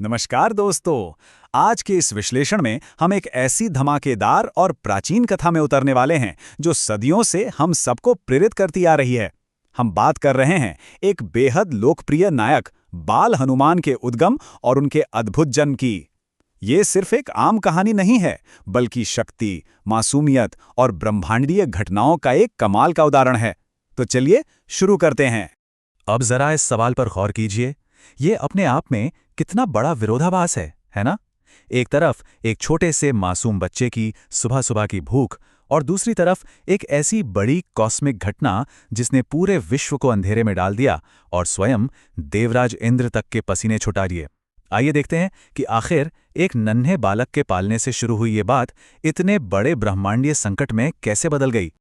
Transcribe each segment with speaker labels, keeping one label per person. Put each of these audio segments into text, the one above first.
Speaker 1: नमस्कार दोस्तों। आज के इस विश्लेषण में हम एक ऐसी धमाकेदार और प्राचीन कथा में उतरने वाले हैं जो सदियों से हम सबको प्रेरित करती आ रही है। हम बात कर रहे हैं एक बेहद लोकप्रिय नायक बाल हनुमान के उद्गम और उनके अद्भुत जन्म की। ये सिर्फ एक आम कहानी नहीं है, बल्कि शक्ति, मासूमियत और ब्रह्मांडीय घटनाओं का एक कमाल का उदाहरण है। तो चलिए शुरू करते हैं।
Speaker 2: अब जरा इस सवाल पर गौर कीजिए, ये अपने आप में कितना बड़ा विरोधाभास है ना? एक तरफ एक छोटे से मासूम बच्चे की सुबह सुबह की भूख और दूसरी तरफ एक ऐसी बड़ी कॉस्मिक घटना जिसने पूरे विश्व को अंधेरे में डाल दिया और स्वयं देवराज इंद्र तक के पसीने छुटा लिए। आइए देखते हैं कि आखिर एक नन्हे बालक के पालने से शुरू हुई ये बात इतने बड़े ब्रह्मांडीय संकट में कैसे बदल गई।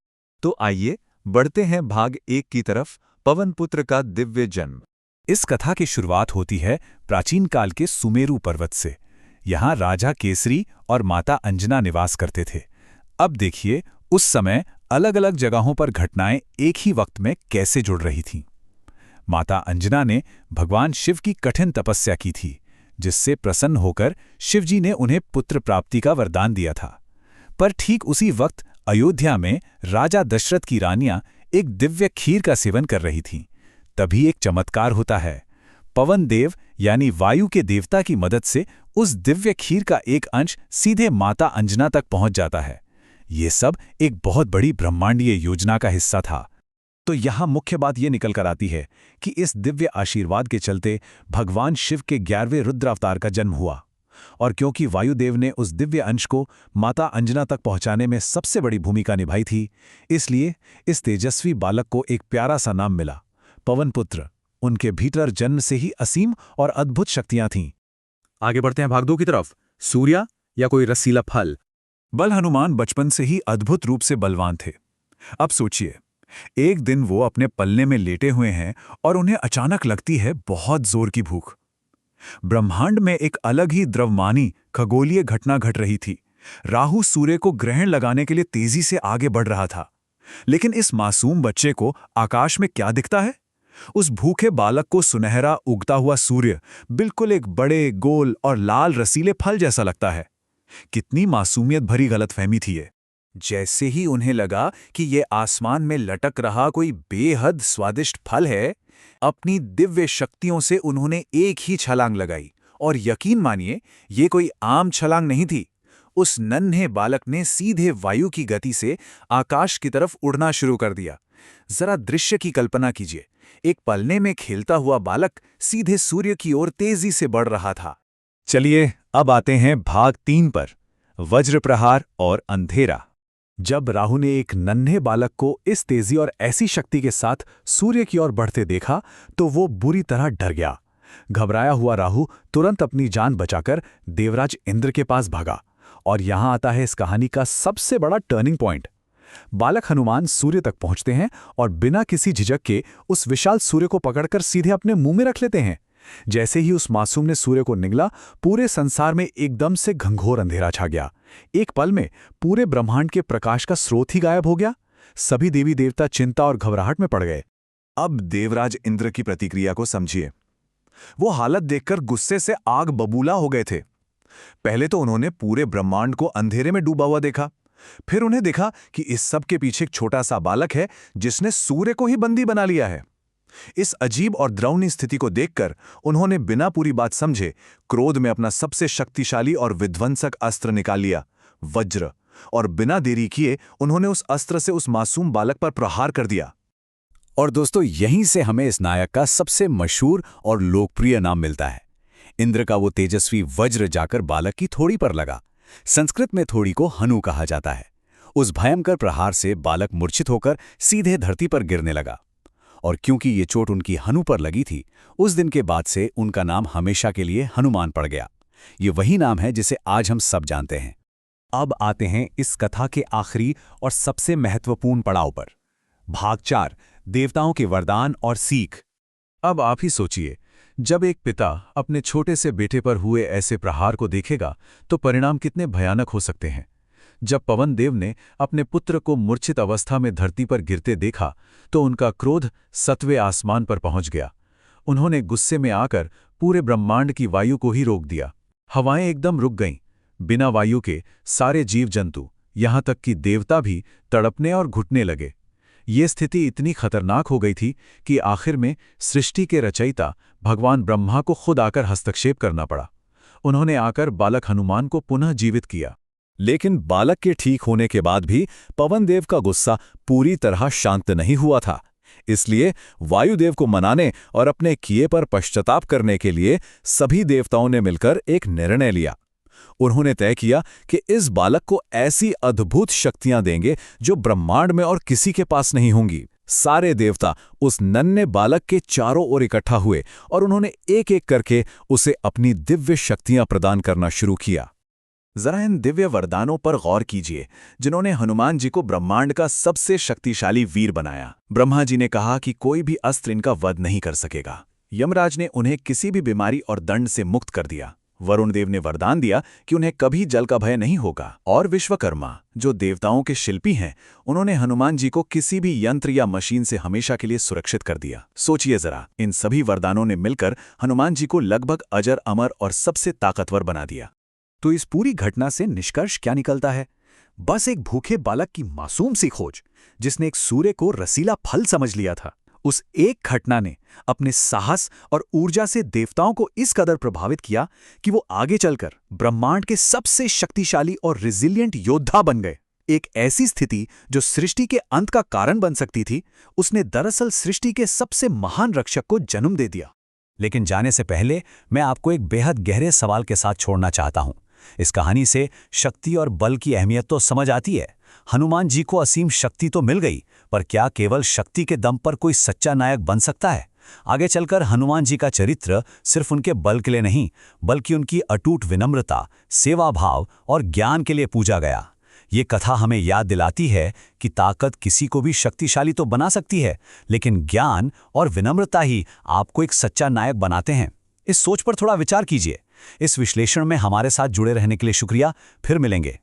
Speaker 3: तो आइए बढ़ते हैं भाग 1 की तरफ, पवन पुत्र का दिव्य जन्म।
Speaker 1: इस कथा की शुरुआत होती है प्राचीन काल के सुमेरु पर्वत से। यहाँ राजा केसरी और माता अंजना निवास करते थे। अब देखिए, उस समय अलग अलग जगहों पर घटनाएं एक ही वक्त में कैसे जुड़ रही थीं। माता अंजना ने भगवान शिव की कठिन तपस्या की थी, जिससे प्रसन्न होकर शिवजी ने उन्हें पुत्र प्राप्ति का वरदान दिया था। पर ठीक उसी वक्त अयोध्या में राजा दशरथ की रानियां एक दिव्य खीर का सेवन कर रही थीं। तभी एक चमत्कार होता है। पवन देव यानी वायु के देवता की मदद से उस दिव्य खीर का एक अंश सीधे माता अंजना तक पहुंच जाता है। ये सब एक बहुत बड़ी ब्रह्मांडीय योजना का हिस्सा था। तो यहाँ मुख्य बात ये निकल कर आती है कि इस दिव्य आशीर्वाद के चलते भगवान शिव के 11वें रुद्र अवतार का जन्म हुआ। और क्योंकि वायुदेव ने उस दिव्य अंश को माता अंजना तक पहुंचाने में सबसे बड़ी भूमिका निभाई थी, इसलिए इस तेजस्वी बालक को एक प्यारा सा नाम मिला, पवन पुत्र। उनके भीतर जन्म से ही असीम और अद्भुत शक्तियां थीं।
Speaker 2: आगे बढ़ते हैं भाग 2 की तरफ, सूर्य या कोई रसीला फल।
Speaker 1: बल हनुमान बचपन से ही अद्भुत रूप से बलवान थे। अब सोचिए, एक दिन वो अपने पल्ले में लेटे हुए हैं और उन्हें अचानक लगती है बहुत जोर की भूख। ब्रह्मांड में एक अलग ही द्रव्यमानी खगोलीय घटना घट रही थी। राहु सूर्य को ग्रहण लगाने के लिए तेजी से आगे बढ़ रहा था। लेकिन इस मासूम बच्चे को आकाश में क्या दिखता है? उस भूखे बालक को सुनहरा उगता हुआ सूर्य बिल्कुल एक बड़े, गोल और लाल रसीले फल जैसा लगता है। कितनी मासूमियत भरी गलतफहमी थी ये। जैसे ही उन्हें लगा कि ये आसमान में लटक रहा कोई बेहद स्वादिष्ट फल है, अपनी दिव्य शक्तियों से उन्होंने एक ही छलांग लगाई। और यकीन मानिए, ये कोई आम छलांग नहीं थी। उस नन्हे बालक ने सीधे वायु की गति से आकाश की तरफ उड़ना शुरू कर दिया। जरा दृश्य की कल्पना कीजिए, एक पलने में खेलता हुआ बालक सीधे सूर्य की ओर तेजी से बढ़ रहा था। चलिए अब आते हैं भाग 3 पर, वज्र प्रहार और अंधेरा। जब राहु ने एक नन्हे बालक को इस तेजी और ऐसी शक्ति के साथ सूर्य की ओर बढ़ते देखा तो वो बुरी तरह डर गया। घबराया हुआ राहु तुरंत अपनी जान बचाकर देवराज इंद्र के पास भागा। और यहां आता है इस कहानी का सबसे बड़ा टर्निंग पॉइंट। बालक हनुमान सूर्य तक पहुंचते हैं और बिना किसी झिझक के उस विशाल सूर्य को पकड़कर सीधे अपने मुंह में रख लेते हैं। जैसे ही उस मासूम ने सूर्य को निगला, पूरे संसार में एकदम से घंघोर अंधेरा छा गया। एक पल में पूरे ब्रह्मांड के प्रकाश का स्रोत ही गायब हो गया। सभी देवी देवता चिंता और घबराहट में पड़ गए। अब देवराज इंद्र की प्रतिक्रिया को समझिए। वो हालत देखकर गुस्से से आग बबूला हो गए थे। पहले तो उन्होंने पूरे ब्रह्मांड को अंधेरे में डूबा हुआ देखा। फिर उन्हें देखा कि इस सब के पीछे एक छोटा सा बालक है जिसने सूर्य को ही बंदी बना लिया है। इस अजीब और द्रवनी स्थिति को देखकर उन्होंने बिना पूरी बात समझे क्रोध में अपना सबसे शक्तिशाली और विध्वंसक अस्त्र निकाल लिया, वज्र। और बिना देरी किए उन्होंने उस अस्त्र से उस मासूम बालक पर प्रहार कर दिया। और दोस्तों, यहीं से हमें इस नायक का सबसे मशहूर और लोकप्रिय नाम मिलता है। इंद्र का वो तेजस्वी वज्र जाकर बालक की थोड़ी पर लगा। संस्कृत में थोड़ी को हनु कहा जाता है। उस भयंकर प्रहार से बालक मूर्छित होकर सीधे धरती पर गिरने लगा। और क्योंकि ये चोट उनकी हनु पर लगी थी, उस दिन के बाद से उनका नाम हमेशा के लिए हनुमान पड़ गया। ये वही नाम है जिसे आज हम सब जानते हैं। अब आते हैं इस कथा के आखिरी और सबसे महत्वपूर्ण पड़ाव पर, भाग 4, देवताओं के वरदान और सीख। अब आप ही सोचिए, जब एक पिता अपने छोटे से बेटे पर हुए ऐसे प्रहार को देखेगा तो परिणाम कितने भयानक हो सकते हैं। जब पवन देव ने अपने पुत्र को मूर्छित अवस्था में धरती पर गिरते देखा तो उनका क्रोध 7वें आसमान पर पहुंच गया। उन्होंने गुस्से में आकर पूरे ब्रह्मांड की वायु को ही रोक दिया। हवाएं एकदम रुक गईं। बिना वायु के सारे जीव जंतु, यहां तक कि देवता भी तड़पने और घुटने लगे। ये स्थिति इतनी खतरनाक हो गई थी कि आखिर में सृष्टि के रचयिता भगवान ब्रह्मा को खुद आकर हस्तक्षेप करना पड़ा। उन्होंने आकर बालक हनुमान को पुनः जीवित किया।
Speaker 3: लेकिन बालक के ठीक होने के बाद भी पवनदेव का गुस्सा पूरी तरह शांत नहीं हुआ था। इसलिए वायुदेव को मनाने और अपने किए पर पश्चाताप करने के लिए सभी देवताओं ने मिलकर एक निर्णय लिया। उन्होंने तय किया कि इस बालक को ऐसी अद्भुत शक्तियां देंगे जो ब्रह्मांड में और किसी के पास नहीं होंगी। सारे देवता उस नन्हे बालक के चारों ओर इकट्ठा हुए और उन्होंने एक एक करके उसे अपनी दिव्य शक्तियां प्रदान करना शुरू किया।
Speaker 1: जरा इन दिव्य वरदानों पर गौर कीजिए, जिन्होंने हनुमान जी को ब्रह्मांड का सबसे शक्तिशाली वीर बनाया। ब्रह्मा जी ने कहा कि कोई भी अस्त्र इनका वध नहीं कर सकेगा। यमराज ने उन्हें किसी भी बीमारी और दंड से मुक्त कर दिया। वरुण देव ने वरदान दिया कि उन्हें कभी जल का भय नहीं होगा। और विश्वकर्मा, जो देवताओं के शिल्पी हैं, उन्होंने हनुमान जी को किसी भी यंत्र या मशीन से हमेशा के लिए सुरक्षित कर दिया। सोचिए जरा, इन सभी वरदानों ने मिलकर हनुमान जी को लगभग अजर अमर और सबसे ताकतवर बना दिया। तो इस पूरी घटना से निष्कर्ष क्या निकलता है? बस एक भूखे बालक की मासूम सी खोज, जिसने एक सूर्य को रसीला फल समझ लिया था। उस एक घटना ने अपने साहस और ऊर्जा से देवताओं को इस कदर प्रभावित किया कि वो आगे चलकर ब्रह्मांड के सबसे शक्तिशाली और रिजिलियंट योद्धा बन गए। एक ऐसी स्थिति जो सृष्टि के अंत का कारण बन सकती थी, उसने दरअसल सृष्टि के सबसे महान रक्षक को जन्म दे दिया।
Speaker 2: लेकिन जाने से पहले मैं आपको एक बेहद गहरे सवाल के साथ छोड़ना चाहता हूं। इस कहानी से शक्ति और बल की अहमियत तो समझ आती है। हनुमान जी को असीम शक्ति तो मिल गई, पर क्या केवल शक्ति के दम पर कोई सच्चा नायक बन सकता है? आगे चलकर हनुमान जी का चरित्र सिर्फ उनके बल के लिए नहीं, बल्कि उनकी अटूट विनम्रता, सेवा भाव और ज्ञान के लिए पूजा गया। ये कथा हमें याद दिलाती है कि ताकत किसी को भी शक्तिशाली तो बना सकती है, लेकिन ज्ञान और विनम्रता ही आपको एक सच्चा नायक बनाते हैं। इस सोच पर थोड़ा विचार कीजिए। इस विश्लेषण में हमारे साथ जुड़े रहने के लिए शुक्रिया। फिर मिलेंगे।